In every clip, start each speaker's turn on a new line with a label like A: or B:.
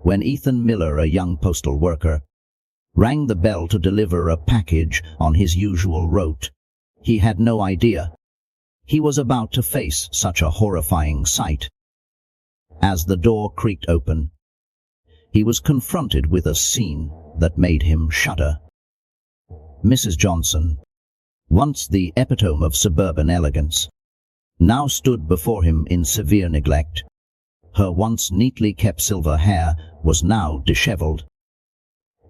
A: when Ethan Miller, a young postal worker, rang the bell to deliver a package on his usual route. He had no idea he was about to face such a horrifying sight. As the door creaked open, he was confronted with a scene that made him shudder. Mrs. Johnson, once the epitome of suburban elegance, now stood before him in severe neglect. Her once neatly kept silver hair was now disheveled,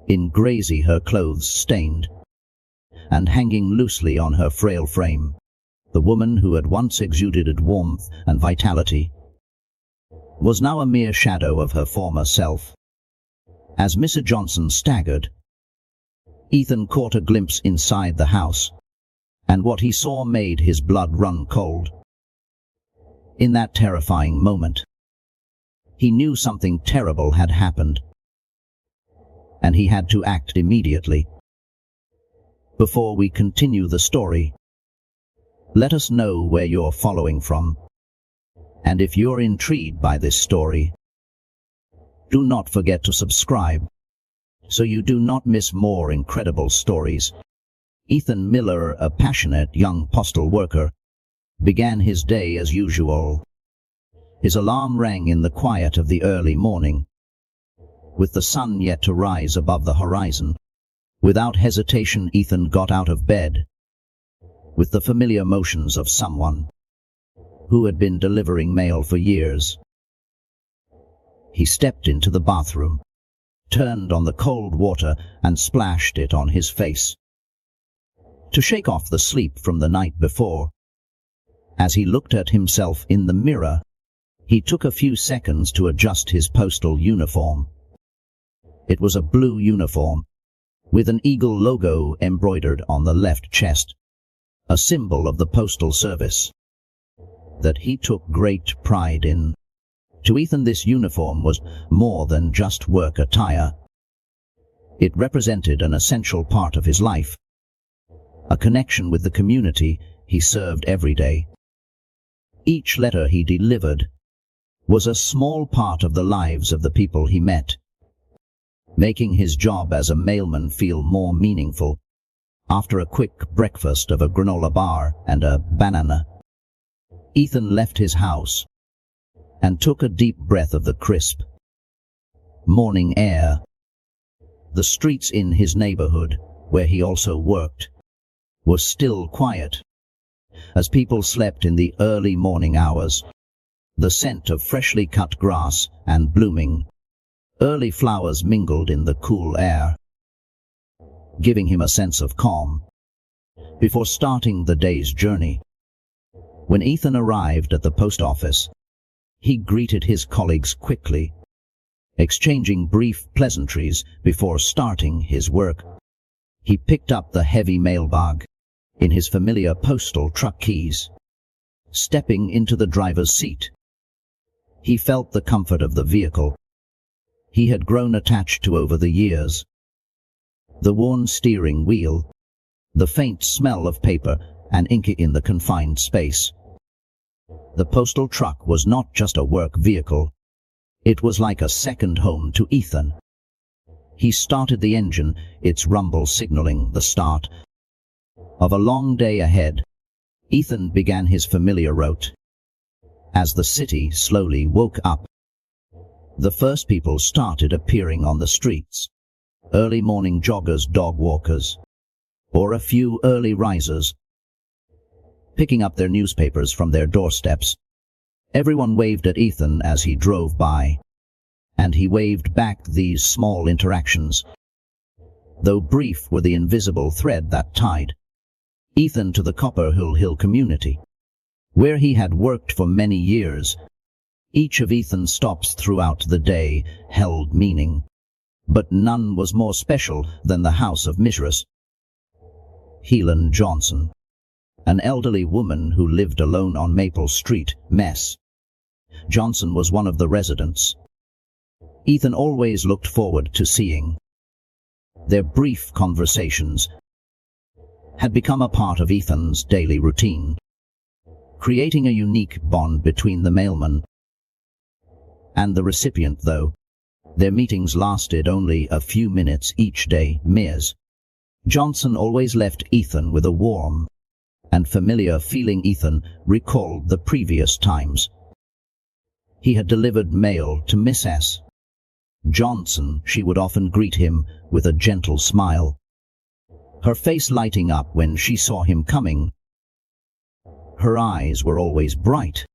A: in grazy her clothes stained, and hanging loosely on her frail frame. The woman who had once exuded warmth and vitality was now a mere shadow of her former self. As Mrs. Johnson staggered, Ethan caught a glimpse inside the house, and what he saw made his blood run cold. In that terrifying moment, he knew something terrible had happened, and he had to act immediately. Before we continue the story, let us know where you're following from, and if you're intrigued by this story, do not forget to subscribe so you do not miss more incredible stories. Ethan Miller, a passionate young postal worker, began his day as usual. His alarm rang in the quiet of the early morning, with the sun yet to rise above the horizon. Without hesitation, Ethan got out of bed, with the familiar motions of someone who had been delivering mail for years. He stepped into the bathroom, turned on the cold water, and splashed it on his face to shake off the sleep from the night before. As he looked at himself in the mirror, he took a few seconds to adjust his postal uniform. It was a blue uniform, with an eagle logo embroidered on the left chest, a symbol of the postal service that he took great pride in. To Ethan, this uniform was more than just work attire. It represented an essential part of his life, a connection with the community he served every day. Each letter he delivered was a small part of the lives of the people he met, making his job as a mailman feel more meaningful. After a quick breakfast of a granola bar and a banana, Ethan left his house and took a deep breath of the crisp morning air. The streets in his neighborhood, where he also worked, were still quiet, as people slept in the early morning hours. The scent of freshly cut grass and blooming early flowers mingled in the cool air, giving him a sense of calm before starting the day's journey. When Ethan arrived at the post office, he greeted his colleagues quickly, exchanging brief pleasantries before starting his work. He picked up the heavy mailbag in his familiar postal truck keys. Stepping into the driver's seat, he felt the comfort of the vehicle he had grown attached to over the years. The worn steering wheel, the faint smell of paper and ink in the confined space. The postal truck was not just a work vehicle. It was like a second home to Ethan. He started the engine, its rumble signaling the start of a long day ahead. Ethan began his familiar route. As the city slowly woke up, the first people started appearing on the streets. Early morning joggers, dog walkers, or a few early risers, picking up their newspapers from their doorsteps. Everyone waved at Ethan as he drove by, and he waved back. These small interactions, though brief, were the invisible thread that tied Ethan to the Copper Hill community, where he had worked for many years. Each of Ethan's stops throughout the day held meaning, but none was more special than the house of Mrs. Helen Johnson, an elderly woman who lived alone on Maple Street. Miss Johnson was one of the residents Ethan always looked forward to seeing. Their brief conversations had become a part of Ethan's daily routine, creating a unique bond between the mailman and the recipient. Though Their meetings lasted only a few minutes each day. Ms. Johnson always left Ethan with a warm and familiar feeling. Ethan recalled the previous times he had delivered mail to Mrs. Johnson. She would often greet him with a gentle smile, her face lighting up when she saw him coming. Her eyes were always bright,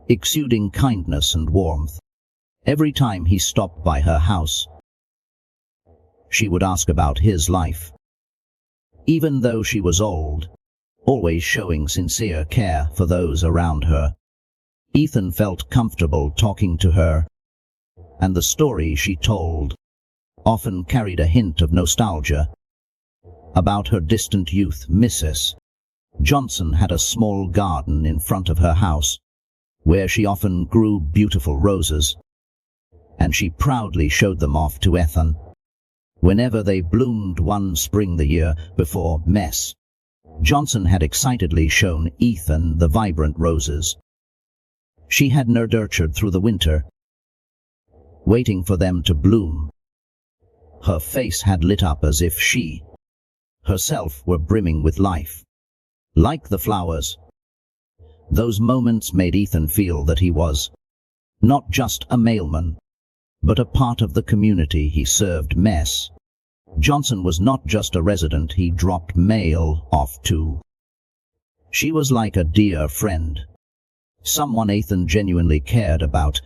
A: exuding kindness and warmth. Every time he stopped by her house, she would ask about his life. Even though she was old, always showing sincere care for those around her, Ethan felt comfortable talking to her, and the story she told often carried a hint of nostalgia. About her distant youth, Mrs. Johnson had a small garden in front of her house, where she often grew beautiful roses, and she proudly showed them off to Ethan whenever they bloomed one spring. The year before, Mrs. Johnson had excitedly shown Ethan the vibrant roses she had nurtured through the winter, waiting for them to bloom. Her face had lit up as if she herself were brimming with life, like the flowers. Those moments made Ethan feel that he was not just a mailman, but a part of the community he served. Mrs. Johnson was not just a resident he dropped mail off to. She was like a dear friend, someone Ethan genuinely cared about.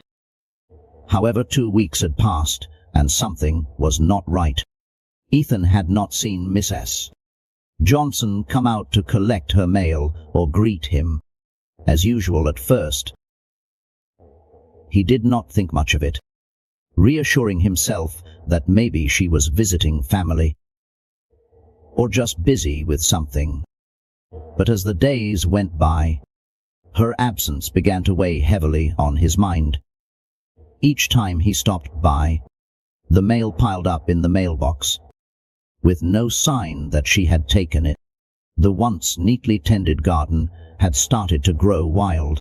A: However, 2 weeks had passed, and something was not right. Ethan had not seen Mrs. Johnson come out to collect her mail or greet him. As usual at first, he did not think much of it, reassuring himself that maybe she was visiting family or just busy with something. But as the days went by, her absence began to weigh heavily on his mind. Each time he stopped by, the mail piled up in the mailbox, with no sign that she had taken it. The once neatly tended garden had started to grow wild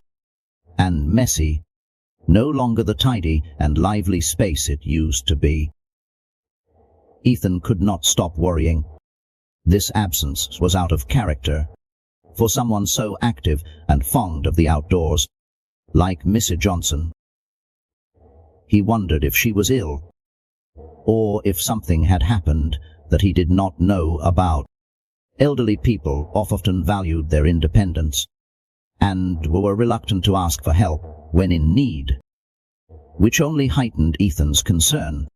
A: and messy, no longer the tidy and lively space it used to be. Ethan could not stop worrying. This absence was out of character for someone so active and fond of the outdoors, like Mrs. Johnson. He wondered if she was ill, or if something had happened that he did not know about. Elderly people often valued their independence and were reluctant to ask for help when in need, which only heightened Ethan's concern.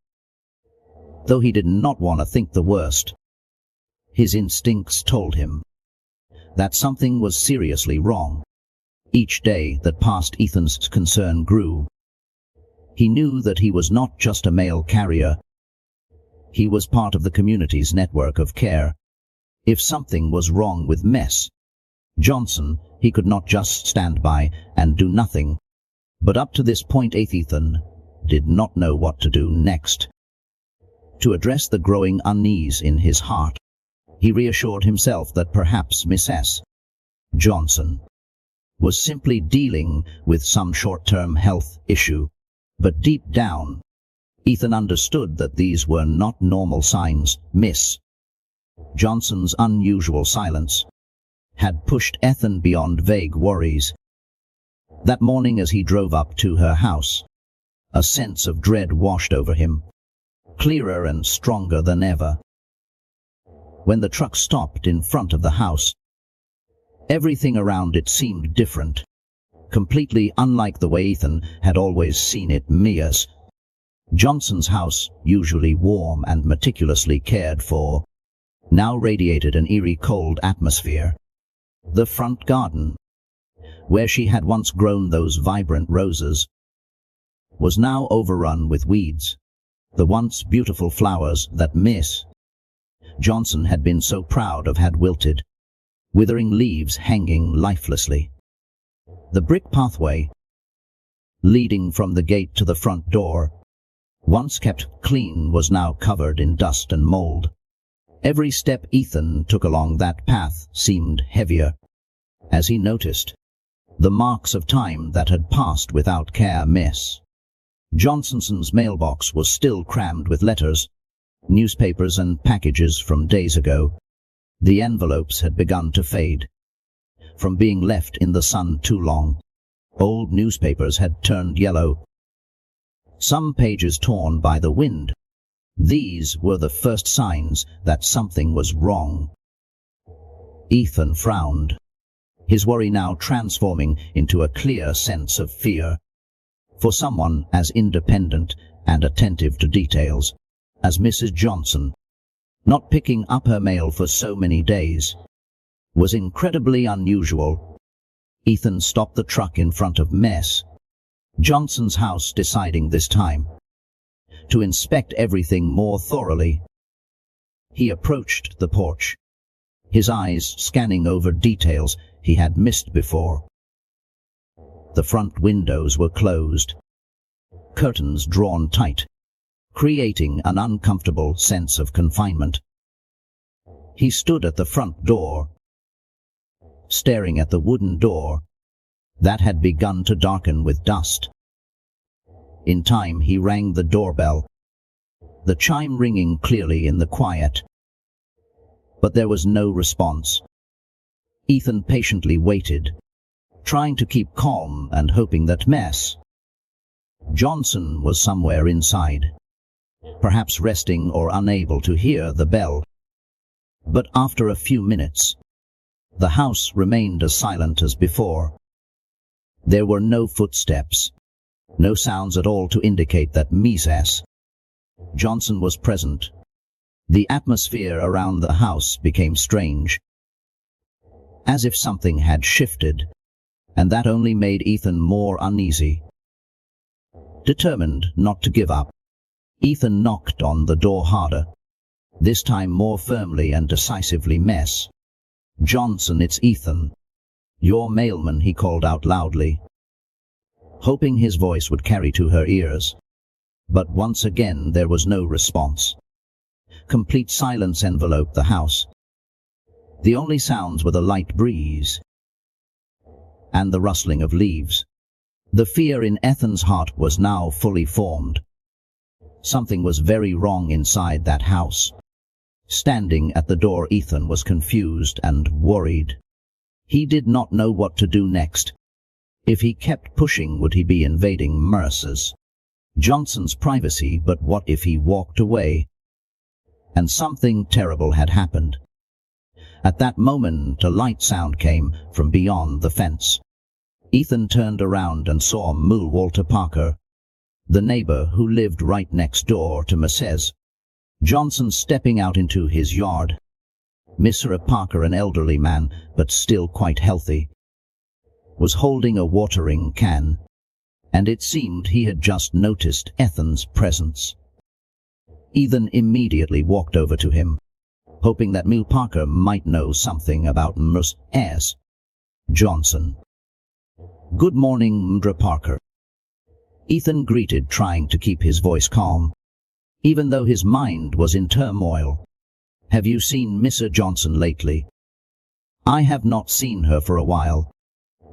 A: Though he did not want to think the worst, his instincts told him that something was seriously wrong. Each day that passed, Ethan's concern grew. He knew that he was not just a mail carrier. He was part of the community's network of care. If something was wrong with Mrs. Johnson, he could not just stand by and do nothing. But up to this point, Ethan did not know what to do next. To address the growing unease in his heart, he reassured himself that perhaps Mrs. Johnson was simply dealing with some short-term health issue. But deep down, Ethan understood that these were not normal signs. Miss Johnson's unusual silence had pushed Ethan beyond vague worries. That morning as he drove up to her house, a sense of dread washed over him, clearer and stronger than ever. When the truck stopped in front of the house, everything around it seemed different, completely unlike the way Ethan had always seen it. Mrs. Johnson's house, usually warm and meticulously cared for, now radiated an eerie cold atmosphere. The front garden, where she had once grown those vibrant roses, was now overrun with weeds. The once beautiful flowers that Miss Johnson had been so proud of had wilted, withering leaves hanging lifelessly. The brick pathway leading from the gate to the front door, once kept clean, was now covered in dust and mold. Every step Ethan took along that path seemed heavier, as he noticed the marks of time that had passed without care. Miss Johnson's mailbox was still crammed with letters, newspapers and packages from days ago. The envelopes had begun to fade. From being left in the sun too long, old newspapers had turned yellow, some pages torn by the wind. These were the first signs that something was wrong. Ethan frowned, his worry now transforming into a clear sense of fear. For someone as independent and attentive to details as Mrs. Johnson, not picking up her mail for so many days was incredibly unusual. Ethan stopped the truck in front of Miss Johnson's house, deciding this time to inspect everything more thoroughly. He approached the porch, his eyes scanning over details he had missed before. The front windows were closed, curtains drawn tight, creating an uncomfortable sense of confinement. He stood at the front door, staring at the wooden door that had begun to darken with dust. In time he rang the doorbell, the chime ringing clearly in the quiet. But there was no response. Ethan patiently waited, trying to keep calm and hoping that Miss Johnson was somewhere inside, perhaps resting or unable to hear the bell. But after a few minutes, the house remained as silent as before. There were no footsteps, no sounds at all to indicate that Mrs. Johnson was present. The atmosphere around the house became strange, as if something had shifted, and that only made Ethan more uneasy. Determined not to give up, Ethan knocked on the door harder, this time more firmly and decisively. Miss Johnson, it's Ethan, your mailman, he called out loudly, hoping his voice would carry to her ears. But once again there was no response. Complete silence enveloped the house. The only sounds were the light breeze and the rustling of leaves. The fear in Ethan's heart was now fully formed. Something was very wrong inside that house. Standing at the door, Ethan was confused and worried. He did not know what to do next. If he kept pushing, would he be invading Mrs. Johnson's privacy? But what if he walked away and something terrible had happened? At that moment, a light sound came from beyond the fence. Ethan turned around and saw Walter Parker, the neighbor who lived right next door to Mrs. Johnson, stepping out into his yard. Mr. Parker, an elderly man, but still quite healthy, was holding a watering can, and it seemed he had just noticed Ethan's presence. Ethan immediately walked over to him, hoping that Mr. Parker might know something about Mrs. Johnson. "Good morning, Mr. Parker," Ethan greeted, trying to keep his voice calm, even though his mind was in turmoil. "Have you seen Mrs. Johnson lately?" "I have not seen her for a while."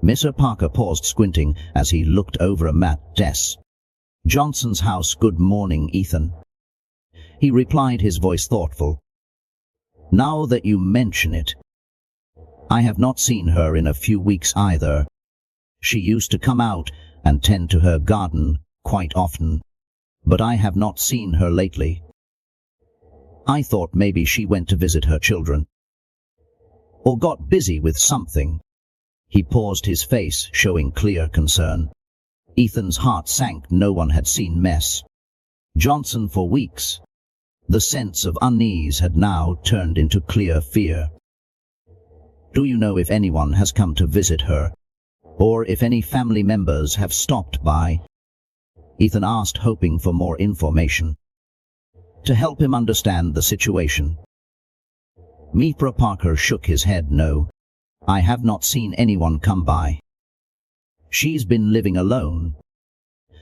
A: Mr. Parker paused, squinting as he looked over a map. "Mrs. Johnson's house." "Good morning, Ethan," he replied, his voice thoughtful. "Now that you mention it, I have not seen her in a few weeks either. She used to come out and tend to her garden quite often, but I have not seen her lately. I thought maybe she went to visit her children or got busy with something." He paused, his face showing clear concern. Ethan's heart sank. No one had seen Mrs. Johnson for weeks. The sense of unease had now turned into clear fear. "Do you know if anyone has come to visit her, or if any family members have stopped by?" Ethan asked, hoping for more information to help him understand the situation. Mr. Parker shook his head. "No, I have not seen anyone come by. She's been living alone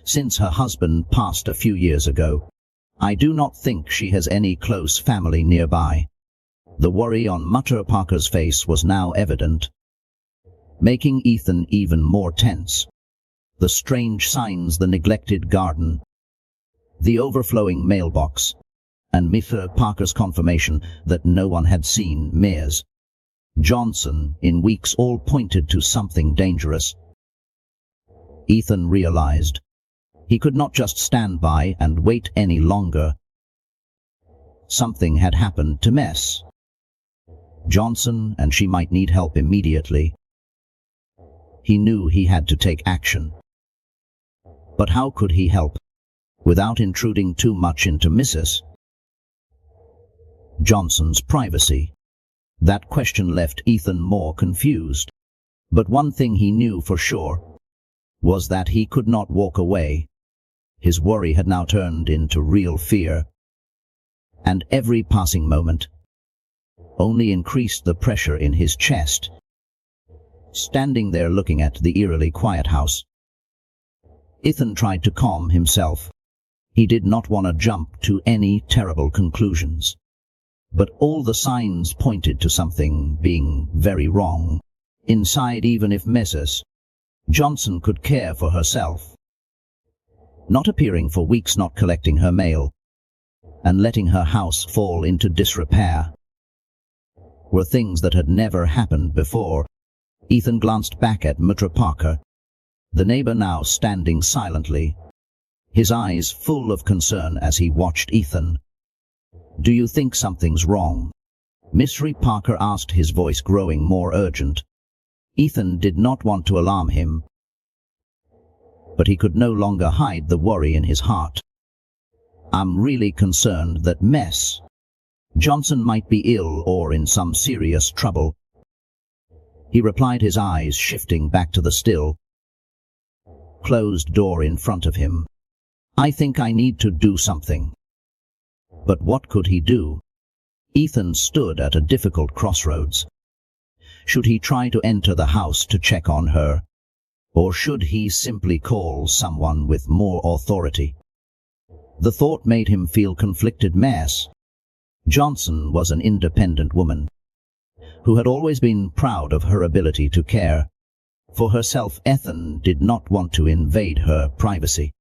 A: since her husband passed a few years ago. I do not think she has any close family nearby." The worry on Mr. Parker's face was now evident, making Ethan even more tense. the strange signs, the neglected garden, the overflowing mailbox, and Mr. Parker's confirmation that no one had seen Ms. Johnson in weeks all pointed to something dangerous. Ethan realized he could not just stand by and wait any longer. Something had happened to Ms. Johnson, and she might need help immediately. He knew he had to take action. But how could he help without intruding too much into Mrs. Johnson's privacy? That question left Ethan more confused. But one thing he knew for sure was that he could not walk away. His worry had now turned into real fear, and every passing moment only increased the pressure in his chest. Standing there looking at the eerily quiet house, Ethan tried to calm himself. He did not want to jump to any terrible conclusions. But all the signs pointed to something being very wrong inside, even if Mrs. Johnson could care for herself. Not appearing for weeks, not collecting her mail, and letting her house fall into disrepair were things that had never happened before. Ethan glanced back at Mr. Parker, the neighbor, now standing silently, his eyes full of concern as he watched Ethan. "Do you think something's wrong?" Mr. Parker asked, his voice growing more urgent. Ethan did not want to alarm him, but he could no longer hide the worry in his heart. "I'm really concerned that Ms. Johnson might be ill or in some serious trouble," he replied, his eyes shifting back to the still closed door in front of him. "I think I need to do something." But what could he do? Ethan stood at a difficult crossroads. Should he try to enter the house to check on her, or should he simply call someone with more authority? The thought made him feel conflicted. Ms. Johnson was an independent woman who had always been proud of her ability to care for herself. Ethan did not want to invade her privacy.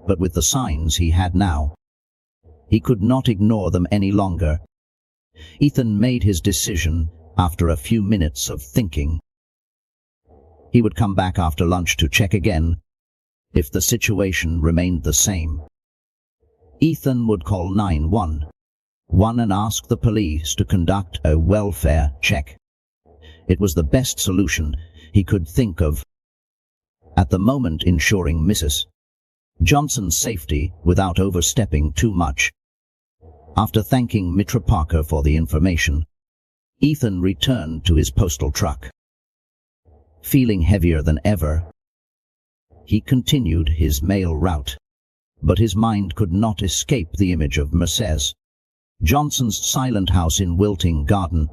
A: But with the signs he had now, he could not ignore them any longer. Ethan made his decision after a few minutes of thinking. He would come back after lunch to check again. If the situation remained the same, Ethan would call 911 and ask the police to conduct a welfare check. It was the best solution he could think of at the moment, ensuring Mrs. Johnson's safety without overstepping too much. After thanking Mr. Parker for the information, Ethan returned to his postal truck. Feeling heavier than ever, he continued his mail route, but his mind could not escape the image of Mrs. Johnson's silent house in Wilting Garden.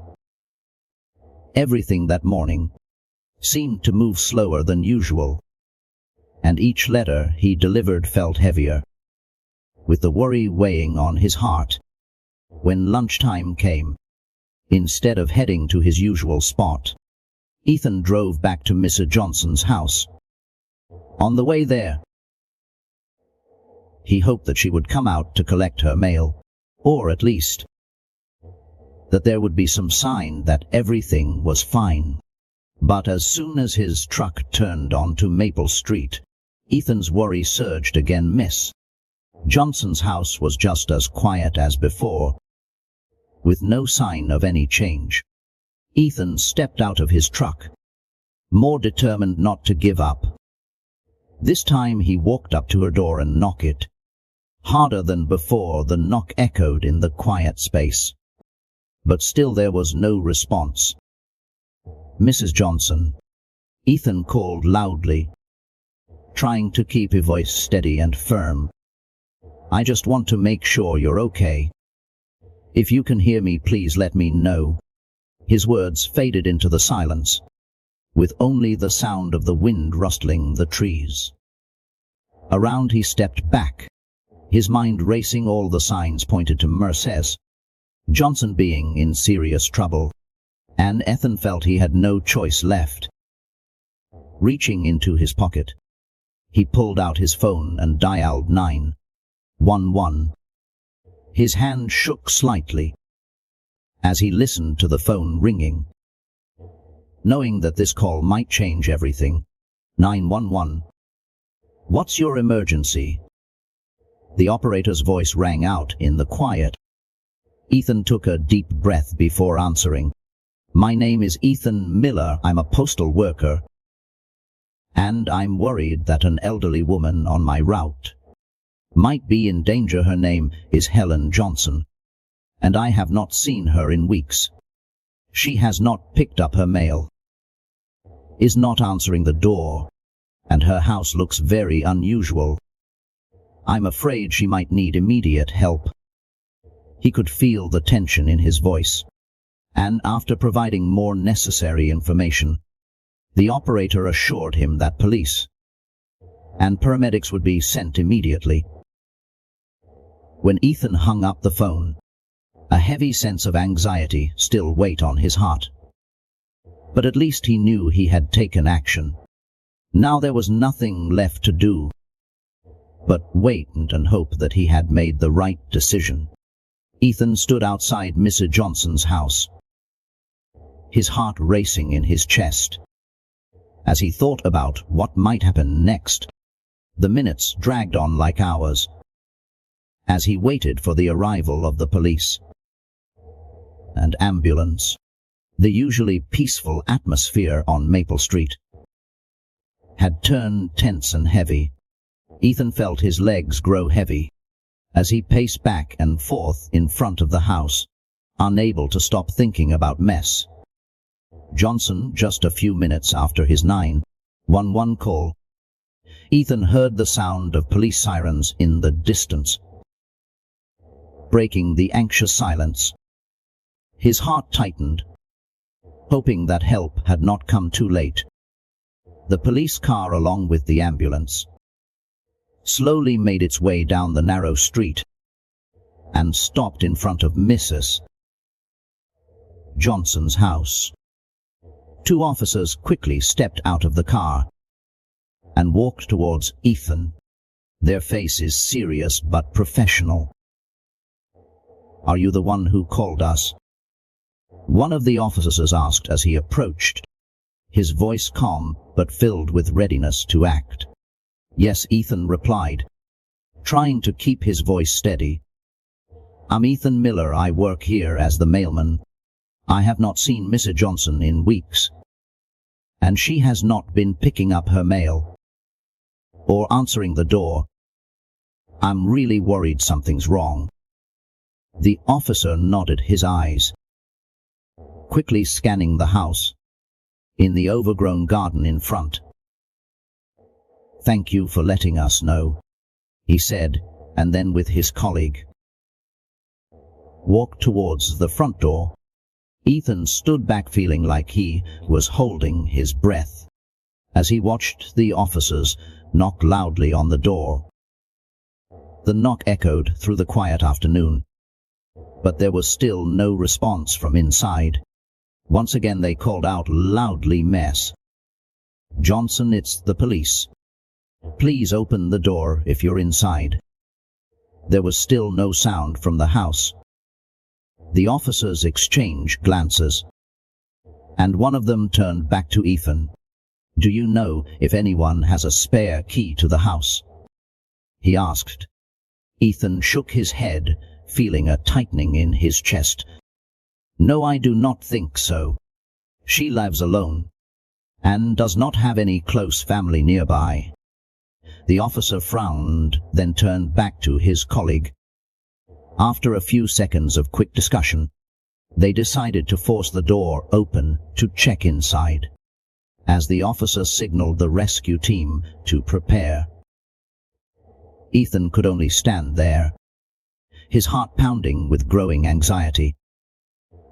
A: Everything that morning seemed to move slower than usual, and each letter he delivered felt heavier, with the worry weighing on his heart. When lunchtime came, instead of heading to his usual spot, Ethan drove back to Mrs. Johnson's house. On the way there, he hoped that she would come out to collect her mail, or at least that there would be some sign that everything was fine. But as soon as his truck turned onto Maple Street, Ethan's worry surged again. Miss Johnson's house was just as quiet as before, with no sign of any change. Ethan stepped out of his truck, more determined not to give up. This time he walked up to her door and knocked it. Harder than before, the knock echoed in the quiet space, but still there was no response. "Mrs. Johnson," Ethan called loudly, trying to keep his voice steady and firm. "I just want to make sure you're okay. If you can hear me, please let me know." His words faded into the silence, with only the sound of the wind rustling the trees. Around he stepped back, his mind racing. All the signs pointed to Mrs. Johnson being in serious trouble, and Ethan felt he had no choice left. Reaching into his pocket, he pulled out his phone and dialed 911. His hand shook slightly as he listened to the phone ringing. Knowing that this call might change everything, 911. What's your emergency? The operator's voice rang out in the quiet. Ethan took a deep breath before answering. My name is Ethan Miller. I'm a postal worker, and I'm worried that an elderly woman on my route might be in danger. Her name is Helen Johnson, and I have not seen her in weeks. She has not picked up her mail, is not answering the door, and her house looks very unusual. I'm afraid she might need immediate help. He could feel the tension in his voice, and after providing more necessary information, the operator assured him that police and paramedics would be sent immediately. When Ethan hung up the phone, a heavy sense of anxiety still weighed on his heart. But at least he knew he had taken action. Now there was nothing left to do but wait and hope that he had made the right decision. Ethan stood outside Mrs. Johnson's house, his heart racing in his chest. As he thought about what might happen next, the minutes dragged on like hours as he waited for the arrival of the police and ambulance. The usually peaceful atmosphere on Maple Street had turned tense and heavy. Ethan felt his legs grow heavy as he paced back and forth in front of the house, unable to stop thinking about Mess Johnson. Just a few minutes after his 911 call, Ethan heard the sound of police sirens in the distance, breaking the anxious silence. His heart tightened, hoping that help had not come too late. The police car, along with the ambulance, slowly made its way down the narrow street and stopped in front of Mrs. Johnson's house. Two officers quickly stepped out of the car and walked towards Ethan, their faces serious but professional. Are you the one who called us? One of the officers asked as he approached, his voice calm but filled with readiness to act. Yes, Ethan replied, trying to keep his voice steady. I'm Ethan Miller. I work here as the mailman. I have not seen Mrs. Johnson in weeks, and she has not been picking up her mail or answering the door. I'm really worried something's wrong. The officer nodded, his eyes quickly scanning the house in the overgrown garden in front. Thank you for letting us know, he said, and then with his colleague walked towards the front door. Ethan stood back, feeling like he was holding his breath as he watched the officers knock loudly on the door. The knock echoed through the quiet afternoon, but there was still no response from inside. Once again they called out loudly, Mess Johnson, it's the police. Please open the door if you're inside. There was still no sound from the house. The officers exchanged glances, and one of them turned back to Ethan. Do you know if anyone has a spare key to the house? He asked. Ethan shook his head, feeling a tightening in his chest. No, I do not think so. She lives alone and does not have any close family nearby. The officer frowned, then turned back to his colleague. After a few seconds of quick discussion, they decided to force the door open to check inside, as the officer signaled the rescue team to prepare. Ethan could only stand there, his heart pounding with growing anxiety.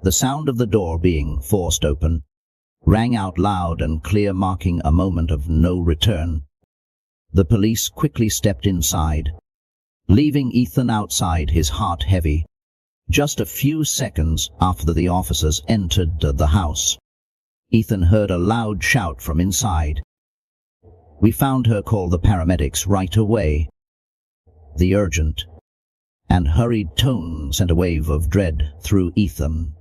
A: The sound of the door being forced open rang out loud and clear, marking a moment of no return. The police quickly stepped inside, leaving Ethan outside, his heart heavy. Just a few seconds after the officers entered the house, Ethan heard a loud shout from inside. We found her call the paramedics right away. The urgent and hurried tone sent a wave of dread through Ethan,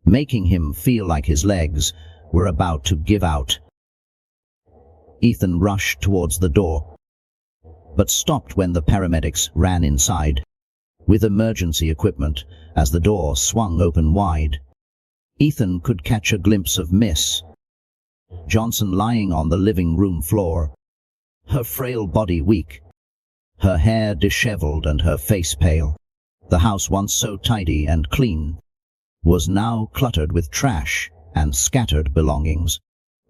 A: making him feel like his legs were about to give out. Ethan rushed towards the door, but stopped when the paramedics ran inside with emergency equipment. As the door swung open wide, Ethan could catch a glimpse of Miss Johnson lying on the living room floor, her frail body weak, her hair disheveled and her face pale. The house, once so tidy and clean, was now cluttered with trash and scattered belongings.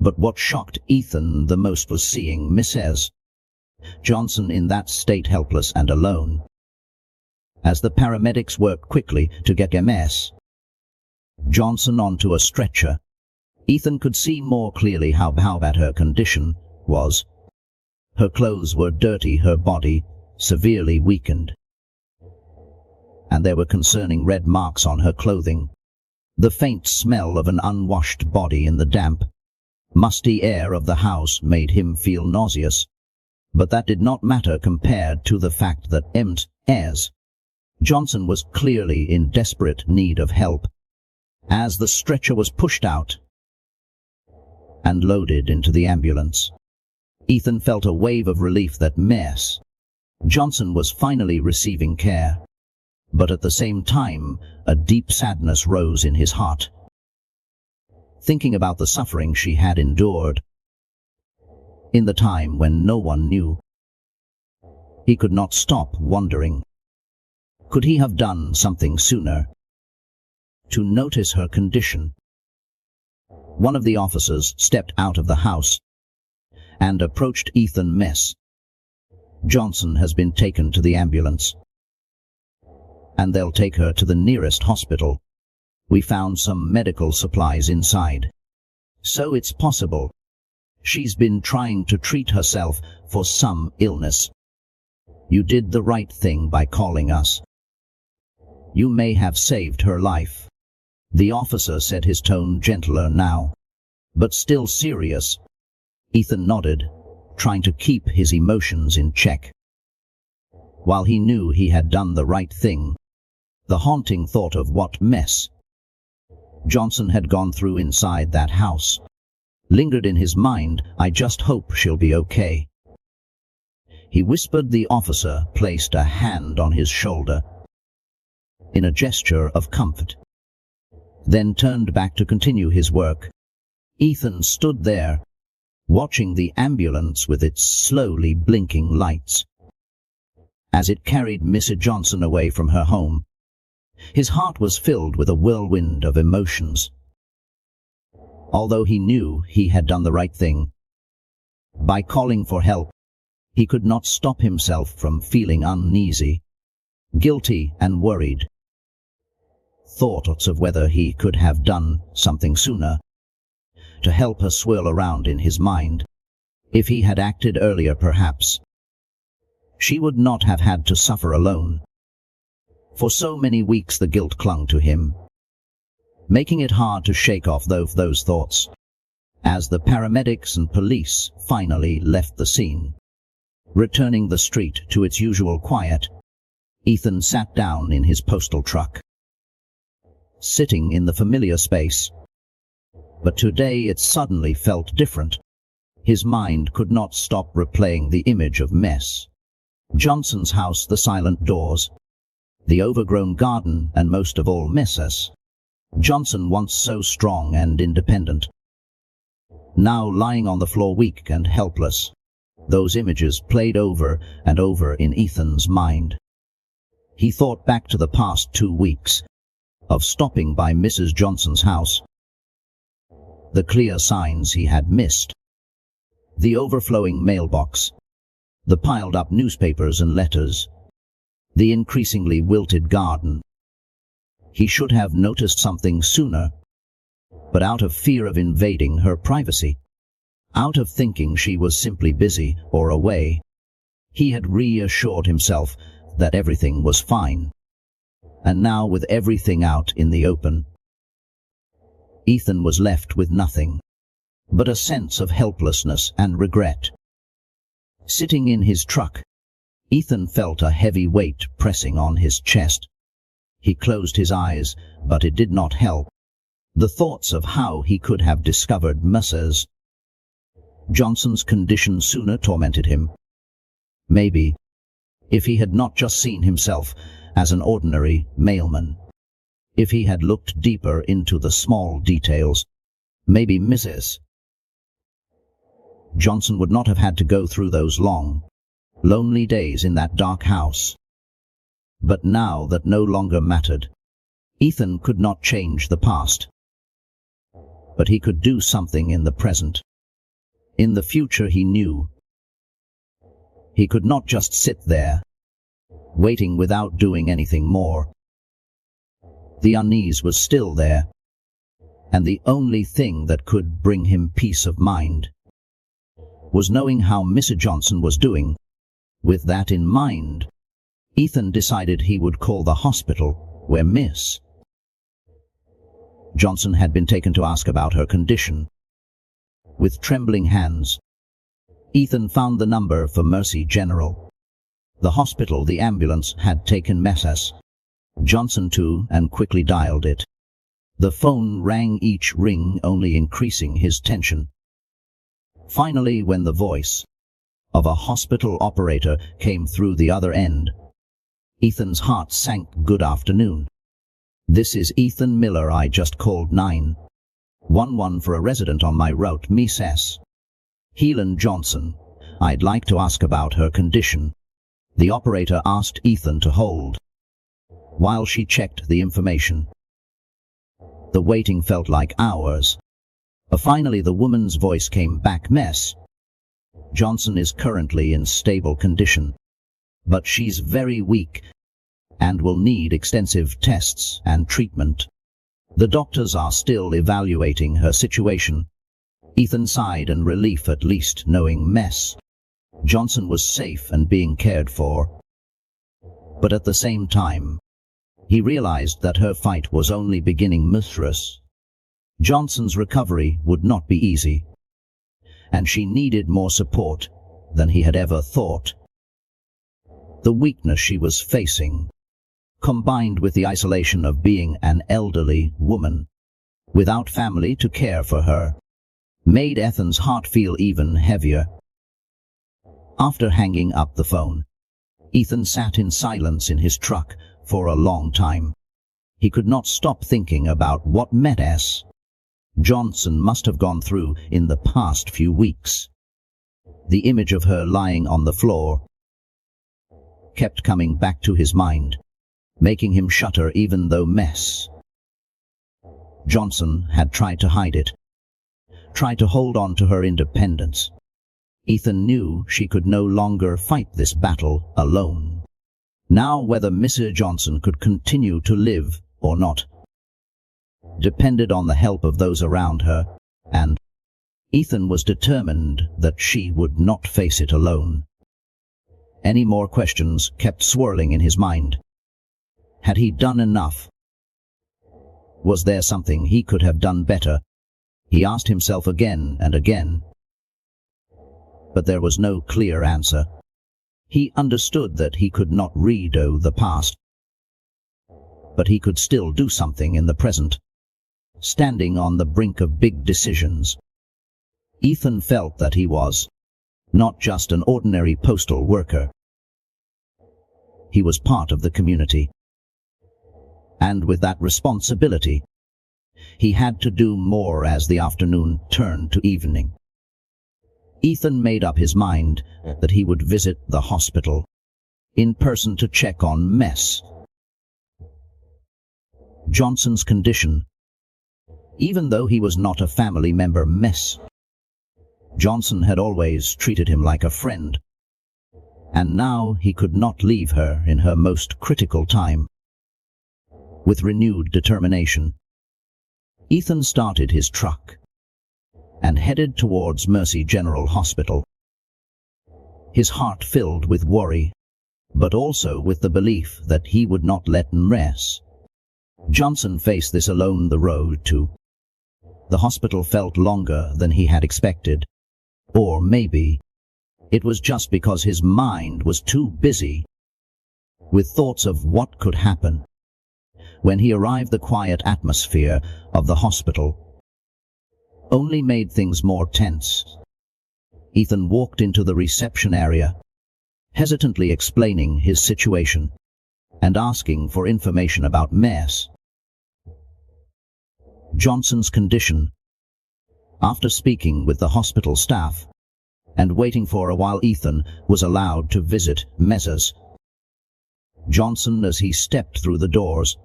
A: But what shocked Ethan the most was seeing Mrs. Johnson in that state, helpless and alone. As the paramedics worked quickly to get Miss Johnson onto a stretcher, Ethan could see more clearly how bad her condition was. Her clothes were dirty, her body severely weakened, and there were concerning red marks on her clothing. The faint smell of an unwashed body in the damp, musty air of the house made him feel nauseous, but that did not matter compared to the fact that Ms. Johnson was clearly in desperate need of help. As the stretcher was pushed out and loaded into the ambulance, Ethan felt a wave of relief that Miss Johnson was finally receiving care. But at the same time, a deep sadness rose in his heart, thinking about the suffering she had endured in the time when no one knew. He could not stop wondering, could he have done something sooner to notice her condition? One of the officers stepped out of the house and approached Ethan. Miss Johnson has been taken to the ambulance, and they'll take her to the nearest hospital. We found some medical supplies inside, so it's possible she's been trying to treat herself for some illness. You did the right thing by calling us. You may have saved her life. The officer said, his tone gentler now, but still serious. Ethan nodded, trying to keep his emotions in check. While he knew he had done the right thing, the haunting thought of what Miss Johnson had gone through inside that house lingered in his mind. I just hope she'll be okay, he whispered. The officer placed a hand on his shoulder in a gesture of comfort, then turned back to continue his work. Ethan stood there, watching the ambulance with its slowly blinking lights as it carried Miss Johnson away from her home. His heart was filled with a whirlwind of emotions. Although he knew he had done the right thing by calling for help, he could not stop himself from feeling uneasy, guilty and worried. Thoughts of whether he could have done something sooner to help her swirl around in his mind. If he had acted earlier, perhaps she would not have had to suffer alone. For so many weeks the guilt clung to him, making it hard to shake off those thoughts. As the paramedics and police finally left the scene, returning the street to its usual quiet, Ethan sat down in his postal truck, sitting in the familiar space. But today it suddenly felt different. His mind could not stop replaying the image of Miss Johnson's house, the silent doors, the overgrown garden, and most of all Mrs. Johnson, once so strong and independent, now lying on the floor weak and helpless. Those images played over and over in Ethan's mind. He thought back to the past 2 weeks of stopping by Mrs. Johnson's house, the clear signs he had missed, the overflowing mailbox, the piled-up newspapers and letters, the increasingly wilted garden. He should have noticed something sooner, but out of fear of invading her privacy, out of thinking she was simply busy or away, he had reassured himself that everything was fine. And now, with everything out in the open, Ethan was left with nothing but a sense of helplessness and regret. Sitting in his truck, Ethan felt a heavy weight pressing on his chest. He closed his eyes, but it did not help. The thoughts of how he could have discovered Mrs. Johnson's condition sooner tormented him. Maybe, if he had not just seen himself as an ordinary mailman, if he had looked deeper into the small details, maybe Mrs. Johnson would not have had to go through those long, lonely days in that dark house. But now that no longer mattered. Ethan could not change the past. But he could do something in the present. In the future he knew. He could not just sit there, waiting without doing anything more. The unease was still there, and the only thing that could bring him peace of mind was knowing how Mrs. Johnson was doing. With that in mind, Ethan decided he would call the hospital where Miss Johnson had been taken to ask about her condition. With trembling hands, Ethan found the number for Mercy General, the hospital the ambulance had taken Mrs. Johnson to, and quickly dialed it. The phone rang, each ring only increasing his tension. Finally, when the voice of a hospital operator came through the other end, Ethan's heart sank. Good afternoon. This is Ethan Miller. I just called 911 for a resident on my route, Mrs. Helen Johnson. I'd like to ask about her condition. The operator asked Ethan to hold while she checked the information. The waiting felt like hours. Finally, the woman's voice came back. Miss Johnson is currently in stable condition, but she's very weak and will need extensive tests and treatment. The doctors are still evaluating her situation. Ethan sighed in relief, at least knowing Miss Johnson was safe and being cared for. But at the same time, he realized that her fight was only beginning. Mistress Johnson's recovery would not be easy, and she needed more support than he had ever thought. The weakness she was facing, combined with the isolation of being an elderly woman without family to care for her, made Ethan's heart feel even heavier. After hanging up the phone, Ethan sat in silence in his truck for a long time. He could not stop thinking about what Mrs. Johnson must have gone through in the past few weeks. The image of her lying on the floor kept coming back to his mind, making him shudder even though Miss Johnson had tried to hide it, tried to hold on to her independence. Ethan knew she could no longer fight this battle alone. Now, whether Mrs. Johnson could continue to live or not depended on the help of those around her, and Ethan was determined that she would not face it alone. Any more questions kept swirling in his mind. Had he done enough? Was there something he could have done better? He asked himself again and again. But there was no clear answer. He understood that he could not redo the past, but he could still do something in the present. Standing on the brink of big decisions, Ethan felt that he was not just an ordinary postal worker. He was part of the community. And with that responsibility, he had to do more. As the afternoon turned to evening, Ethan made up his mind that he would visit the hospital in person to check on Miss Johnson's condition. Even though he was not a family member, Miss Johnson had always treated him like a friend, and now he could not leave her in her most critical time. With renewed determination, Ethan started his truck and headed towards Mercy General Hospital. His heart filled with worry, but also with the belief that he would not let Miss Johnson face this alone. The road to the hospital felt longer than he had expected, or maybe It was just because his mind was too busy with thoughts of what could happen. When he arrived, the quiet atmosphere of the hospital only made things more tense. Ethan walked into the reception area, hesitantly explaining his situation and asking for information about Miss Johnson's condition. After speaking with the hospital staff and waiting for a while, Ethan was allowed to visit Mrs. Johnson. As he stepped through the doors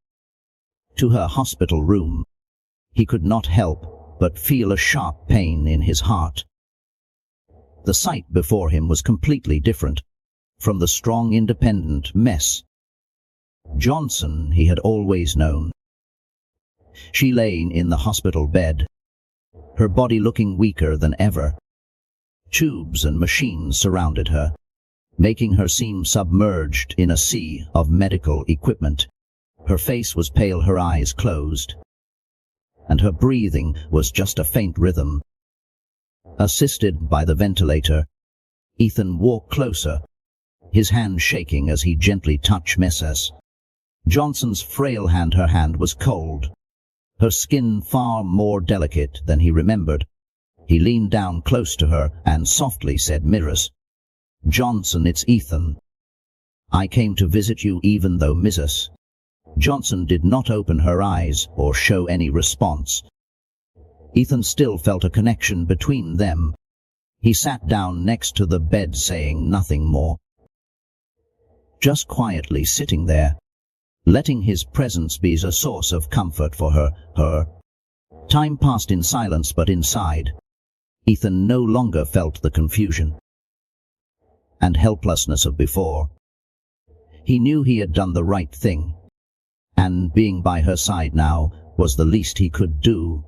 A: to her hospital room, he could not help but feel a sharp pain in his heart. The sight before him was completely different from the strong, independent Miss Johnson he had always known. She lay in the hospital bed, her body looking weaker than ever. Tubes and machines surrounded her, making her seem submerged in a sea of medical equipment. Her face was pale, her eyes closed, and her breathing was just a faint rhythm. Assisted by the ventilator, Ethan walked closer, his hand shaking as he gently touched Mrs. Johnson's frail hand. Her hand was cold, her skin far more delicate than he remembered. He leaned down close to her and softly said, "Mrs. Johnson, it's Ethan. I came to visit you." Even though Mrs. Johnson did not open her eyes or show any response, Ethan still felt a connection between them. He sat down next to the bed, saying nothing more, just quietly sitting there, letting his presence be a source of comfort for her. Time passed in silence, but inside, Ethan no longer felt the confusion and helplessness of before. He knew he had done the right thing, and being by her side now was the least he could do.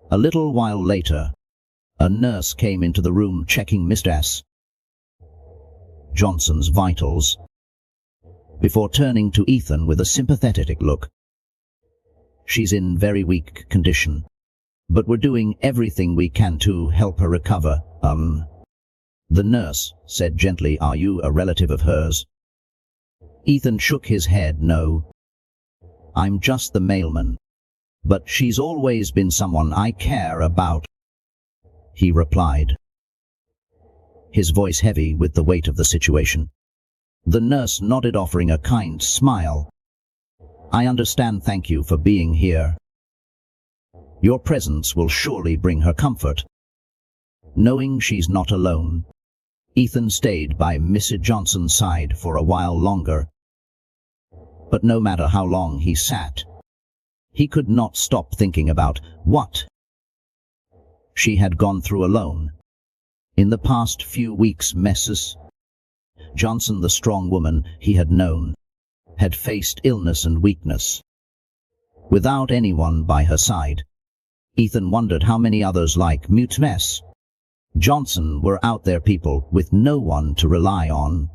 A: A little while later, a nurse came into the room, checking Mrs. Johnson's vitals before turning to Ethan with a sympathetic look. "She's in very weak condition, but we're doing everything we can to help her recover." The nurse said gently, "Are you a relative of hers?" Ethan shook his head. "No, I'm just the mailman, but she's always been someone I care about," he replied, his voice heavy with the weight of the situation. The nurse nodded, offering a kind smile. "I understand. Thank you for being here. Your presence will surely bring her comfort." Knowing she's not alone, Ethan stayed by Mrs. Johnson's side for a while longer. But no matter how long he sat, he could not stop thinking about what she had gone through alone. In the past few weeks, Mrs. Johnson, the strong woman he had known, had faced illness and weakness. Without anyone by her side, Ethan wondered how many others like Miss Johnson were out there, people with no one to rely on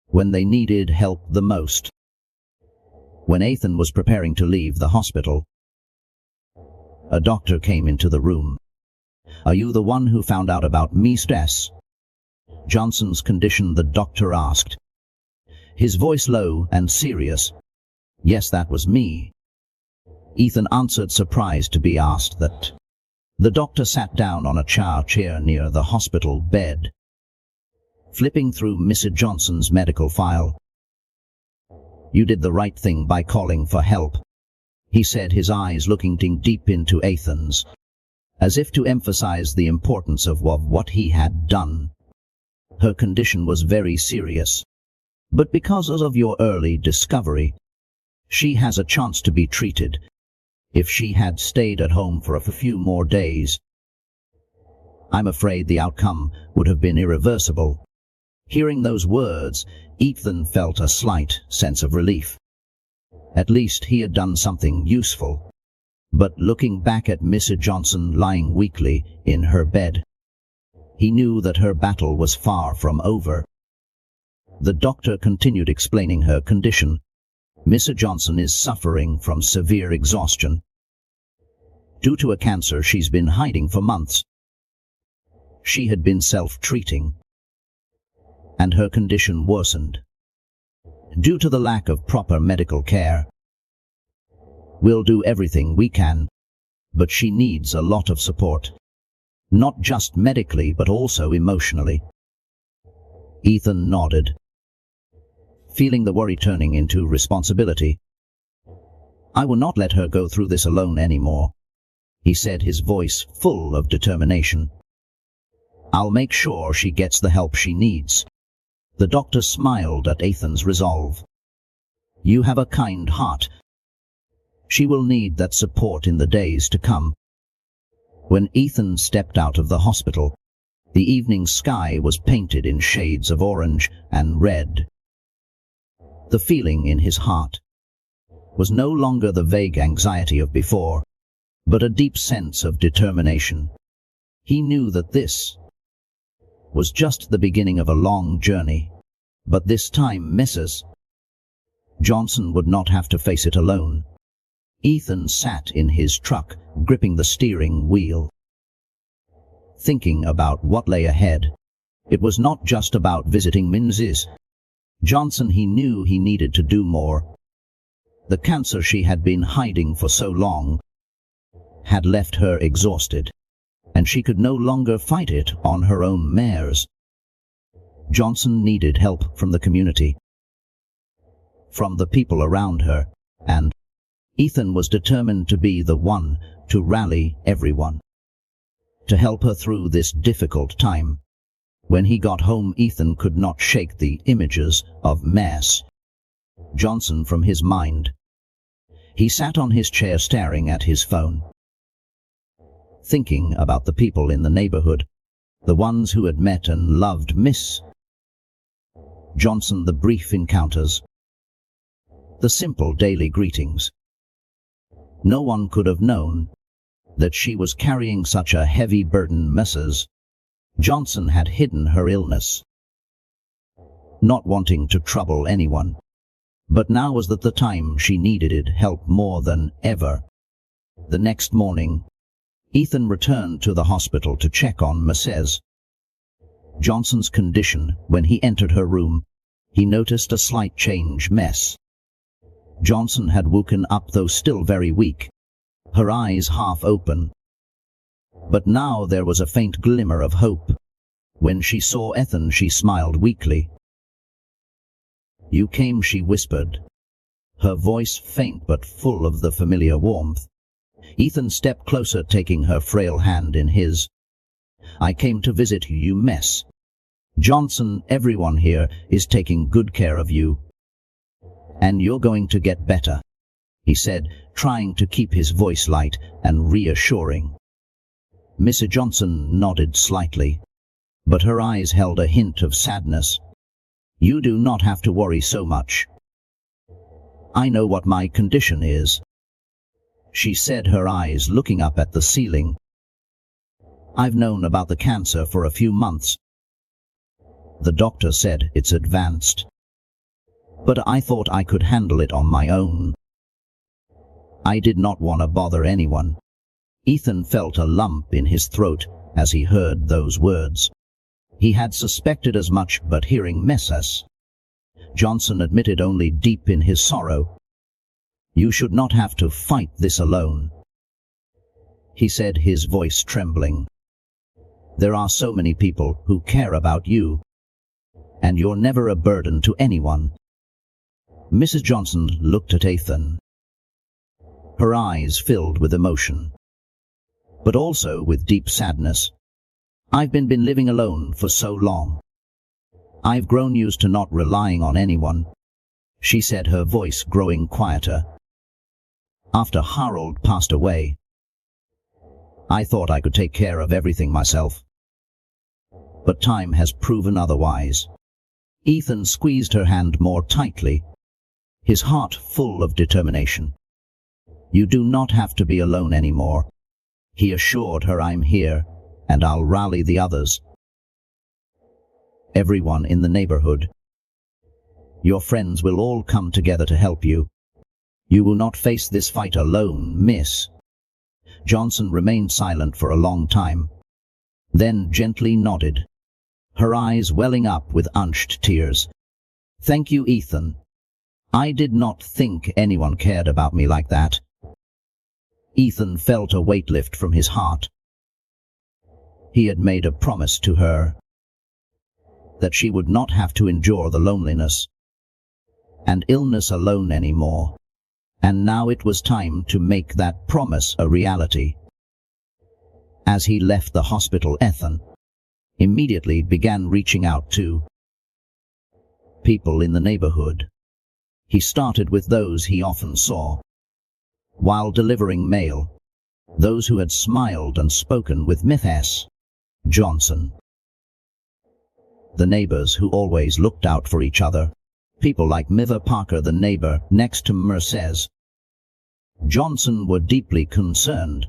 A: when they needed help the most. When Ethan was preparing to leave the hospital, a doctor came into the room. "Are you the one who found out about Miss Johnson's condition?" the doctor asked, his voice low and serious. "Yes, that was me," Ethan answered, surprised to be asked that. The doctor sat down on a chair near the hospital bed, flipping through Mrs. Johnson's medical file. "You did the right thing by calling for help," he said, his eyes looking deep into Ethan's, as if to emphasize the importance of what he had done. "Her condition was very serious, but because of your early discovery, she has a chance to be treated. If she had stayed at home for a few more days, I'm afraid the outcome would have been irreversible." Hearing those words, Ethan felt a slight sense of relief. At least he had done something useful. But looking back at Mrs. Johnson lying weakly in her bed, he knew that her battle was far from over. The doctor continued explaining her condition. "Mrs. Johnson is suffering from severe exhaustion due to a cancer she's been hiding for months. She had been self-treating, and her condition worsened due to the lack of proper medical care. We'll do everything we can, but she needs a lot of support, not just medically but also emotionally. Ethan nodded, feeling the worry turning into responsibility. I will not let her go through this alone anymore, he said, his voice full of determination. I'll make sure she gets the help she needs. The doctor smiled at Ethan's resolve. You have a kind heart. She will need that support in the days to come. When Ethan stepped out of the hospital, the evening sky was painted in shades of orange and red. The feeling in his heart was no longer the vague anxiety of before, but a deep sense of determination. He knew that this was just the beginning of a long journey, but this time Mrs. Johnson would not have to face it alone. Ethan sat in his truck, gripping the steering wheel, thinking about what lay ahead. It was not just about visiting Mrs. Johnson. He knew he needed to do more. The cancer she had been hiding for so long had left her exhausted, and she could no longer fight it on her own mares. Johnson needed help from the community, from the people around her, and Ethan was determined to be the one to rally everyone, to help her through this difficult time. When he got home, Ethan could not shake the images of Mrs. Johnson from his mind. He sat on his chair staring at his phone, thinking about the people in the neighborhood, the ones who had met and loved Miss Johnson, the brief encounters, the simple daily greetings. No one could have known that she was carrying such a heavy burden. Mrs. Johnson had hidden her illness, not wanting to trouble anyone, but now was the time she needed help more than ever. The next morning, Ethan returned to the hospital to check on Mrs. Johnson's condition. When he entered her room, he noticed a slight change. Mrs. Johnson had woken up, though still very weak, her eyes half open. But now there was a faint glimmer of hope. When she saw Ethan, she smiled weakly. You came, she whispered, her voice faint but full of the familiar warmth. Ethan stepped closer, taking her frail hand in his. I came to visit you, Miss Johnson. Everyone here is taking good care of you, and you're going to get better, he said, trying to keep his voice light and reassuring. Mrs. Johnson nodded slightly, but her eyes held a hint of sadness. You do not have to worry so much. I know what my condition is, she said, her eyes looking up at the ceiling. I've known about the cancer for a few months. The doctor said it's advanced, but I thought I could handle it on my own. I did not want to bother anyone. Ethan felt a lump in his throat as he heard those words. He had suspected as much, but hearing Mrs. Johnson admitted only deep in his sorrow. You should not have to fight this alone, he said, his voice trembling. There are so many people who care about you, and you're never a burden to anyone. Mrs. Johnson looked at Ethan, her eyes filled with emotion, but also with deep sadness. I've been living alone for so long. I've grown used to not relying on anyone, she said, her voice growing quieter. After Harold passed away, I thought I could take care of everything myself, but time has proven otherwise. Ethan squeezed her hand more tightly, his heart full of determination. You do not have to be alone anymore, he assured her. I'm here, and I'll rally the others. Everyone in the neighborhood. Your friends will all come together to help you. You will not face this fight alone. Miss Johnson remained silent for a long time, then gently nodded, her eyes welling up with unshed tears. "Thank you, Ethan. I did not think anyone cared about me like that." Ethan felt a weight lift from his heart. He had made a promise to her that she would not have to endure the loneliness and illness alone anymore, and now it was time to make that promise a reality. As he left the hospital, Ethan immediately began reaching out to people in the neighborhood. He started with those he often saw while delivering mail, those who had smiled and spoken with Mrs. Johnson, the neighbors who always looked out for each other, people like Miva Parker, the neighbor next to Mrs. Johnson, were deeply concerned.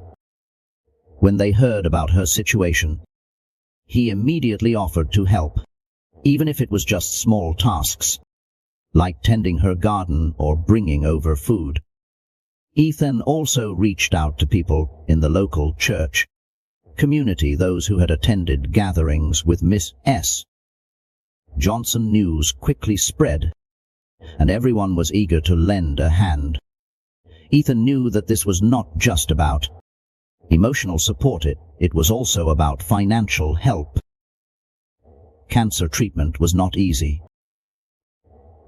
A: When they heard about her situation, he immediately offered to help, even if it was just small tasks, like tending her garden or bringing over food. Ethan also reached out to people in the local church community, those who had attended gatherings with Miss S. Johnson. News quickly spread, and everyone was eager to lend a hand. Ethan knew that this was not just about emotional support, it was also about financial help. Cancer treatment was not easy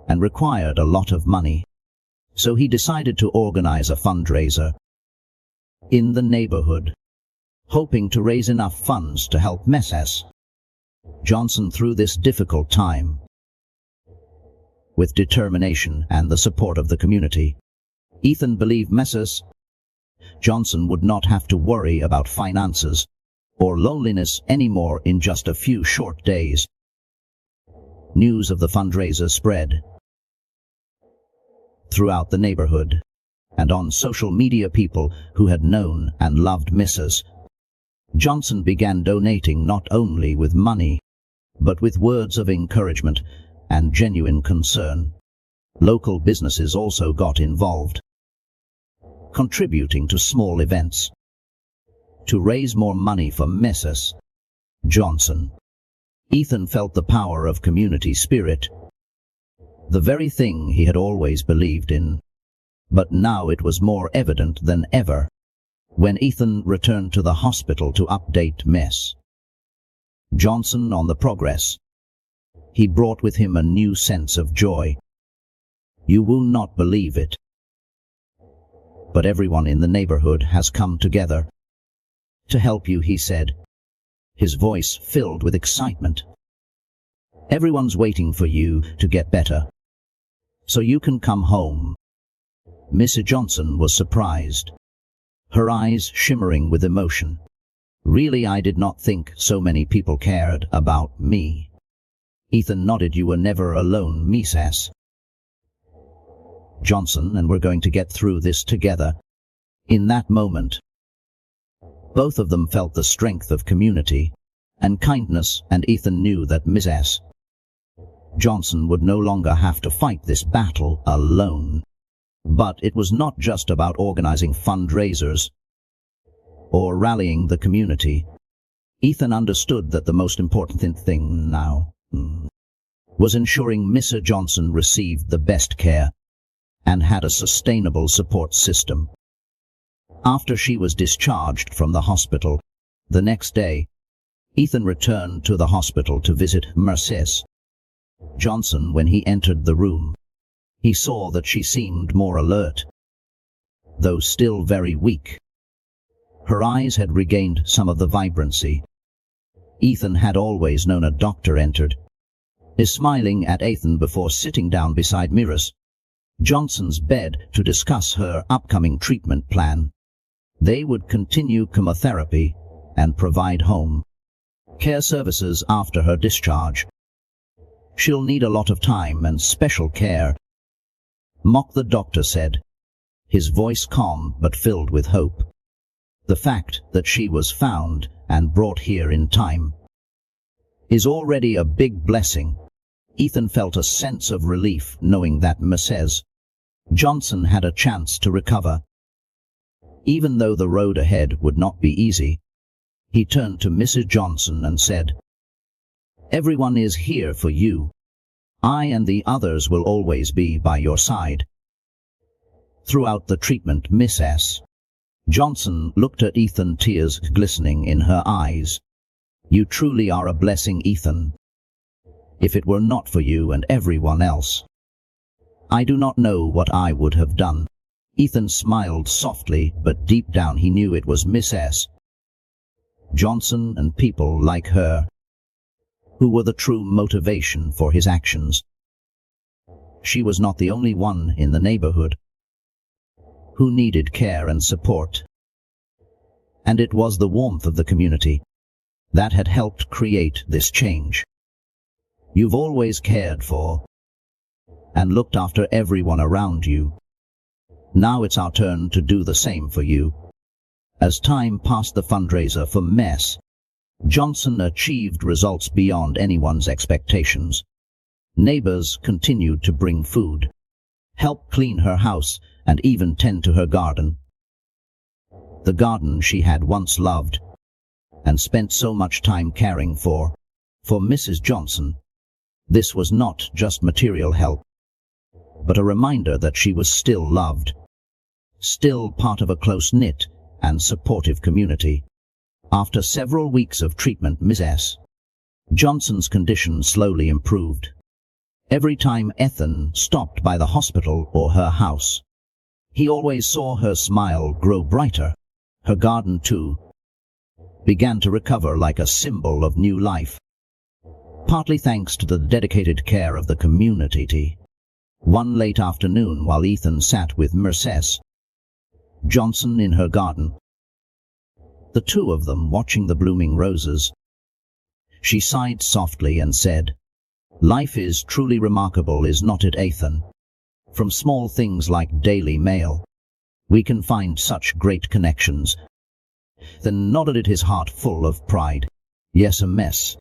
A: and required a lot of money, so he decided to organize a fundraiser in the neighborhood, hoping to raise enough funds to help Mrs. Johnson through this difficult time. With determination and the support of the community, Ethan believed Mrs. Johnson would not have to worry about finances or loneliness anymore. In just a few short days, news of the fundraiser spread throughout the neighborhood and on social media. People who had known and loved Mrs. Johnson began donating, not only with money, but with words of encouragement and genuine concern. Local businesses also got involved, contributing to small events to raise more money for Mrs. Johnson. Ethan felt the power of community spirit, the very thing he had always believed in, but now it was more evident than ever. When Ethan returned to the hospital to update Miss Johnson on the progress, he brought with him a new sense of joy. "You will not believe it, but everyone in the neighborhood has come together to help you," he said, his voice filled with excitement. "Everyone's waiting for you to get better, so you can come home." Mrs. Johnson was surprised, her eyes shimmering with emotion. "Really, I did not think so many people cared about me." Ethan nodded. "You were never alone, Mrs. Johnson, and we're going to get through this together." In that moment, both of them felt the strength of community and kindness, and Ethan knew that Mrs. Johnson would no longer have to fight this battle alone. But it was not just about organizing fundraisers or rallying the community. Ethan understood that the most important thing now was ensuring Mrs. Johnson received the best care and had a sustainable support system. After she was discharged from the hospital the next day, Ethan returned to the hospital to visit Mrs. Johnson. When he entered the room, he saw that she seemed more alert, though still very weak. Her eyes had regained some of the vibrancy Ethan had always known. A doctor entered, smiling at Ethan before sitting down beside Mrs. Johnson's bed to discuss her upcoming treatment plan. They would continue chemotherapy and provide home care services after her discharge. "She'll need a lot of time and special care," the doctor said, his voice calm but filled with hope. "The fact that she was found and brought here in time is already a big blessing." Ethan felt a sense of relief knowing that Mrs. Johnson had a chance to recover. Even though the road ahead would not be easy, he turned to Mrs. Johnson and said, Everyone is here for you. I and the others will always be by your side. Throughout the treatment, Mrs. Johnson looked at Ethan, tears glistening in her eyes. You truly are a blessing, Ethan. If it were not for you and everyone else, I do not know what I would have done. Ethan smiled softly, but deep down he knew it was Mrs. Johnson and people like her who were the true motivation for his actions. She was not the only one in the neighborhood who needed care and support. And it was the warmth of the community that had helped create this change. You've always cared for and looked after everyone around you. Now it's our turn to do the same for you. As time passed, the fundraiser for Mrs. Johnson achieved results beyond anyone's expectations. Neighbors continued to bring food, help clean her house, and even tend to her garden. The garden she had once loved and spent so much time caring for. For Mrs. Johnson, this was not just material help, but a reminder that she was still loved, still part of a close-knit and supportive community. After several weeks of treatment, Mrs. Johnson's condition slowly improved. Every time Ethan stopped by the hospital or her house, he always saw her smile grow brighter. Her garden, too, began to recover like a symbol of new life, partly thanks to the dedicated care of the community. One late afternoon, while Ethan sat with Mrs. Johnson in her garden, the two of them watching the blooming roses, she sighed softly and said, "Life is truly remarkable, is not it, Ethan? From small things like daily mail, we can find such great connections." Then nodded at his heart full of pride. Yes, Mrs.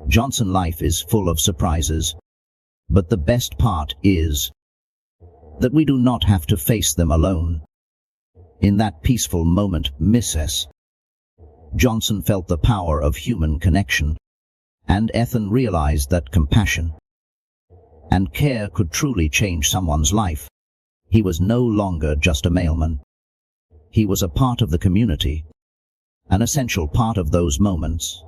A: Johnson, life is full of surprises, but the best part is that we do not have to face them alone. In that peaceful moment, Mrs. Johnson felt the power of human connection, and Ethan realized that compassion and care could truly change someone's life. He was no longer just a mailman. He was a part of the community, an essential part of those moments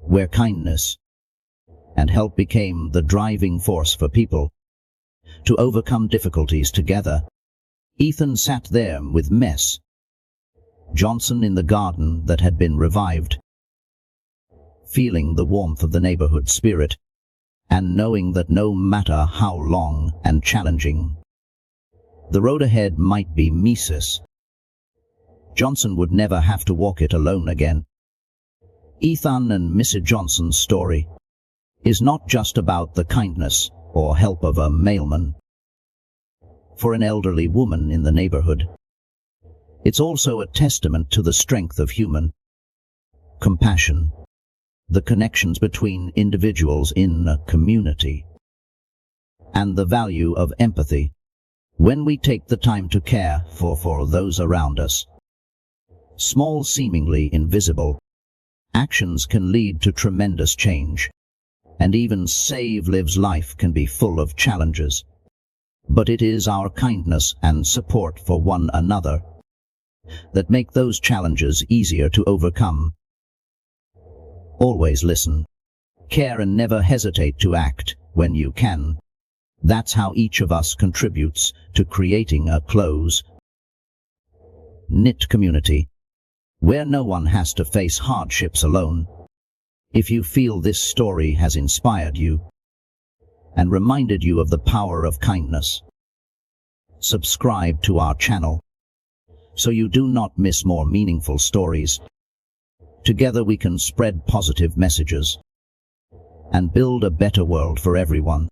A: where kindness and help became the driving force for people to overcome difficulties together. Ethan sat there with Mrs. Johnson in the garden that had been revived, feeling the warmth of the neighborhood spirit, and knowing that no matter how long and challenging the road ahead might be, Mrs. Johnson would never have to walk it alone again. Ethan and Mrs. Johnson's story is not just about the kindness or help of a mailman for an elderly woman in the neighborhood. It's also a testament to the strength of human compassion, the connections between individuals in a community, and the value of empathy when we take the time to care for those around us. Small, seemingly invisible actions can lead to tremendous change, and even save lives. Life can be full of challenges, but it is our kindness and support for one another that make those challenges easier to overcome. Always listen, care, and never hesitate to act when you can. That's how each of us contributes to creating a close-knit community where no one has to face hardships alone. If you feel this story has inspired you and reminded you of the power of kindness, subscribe to our channel so you do not miss more meaningful stories. Together we can spread positive messages and build a better world for everyone.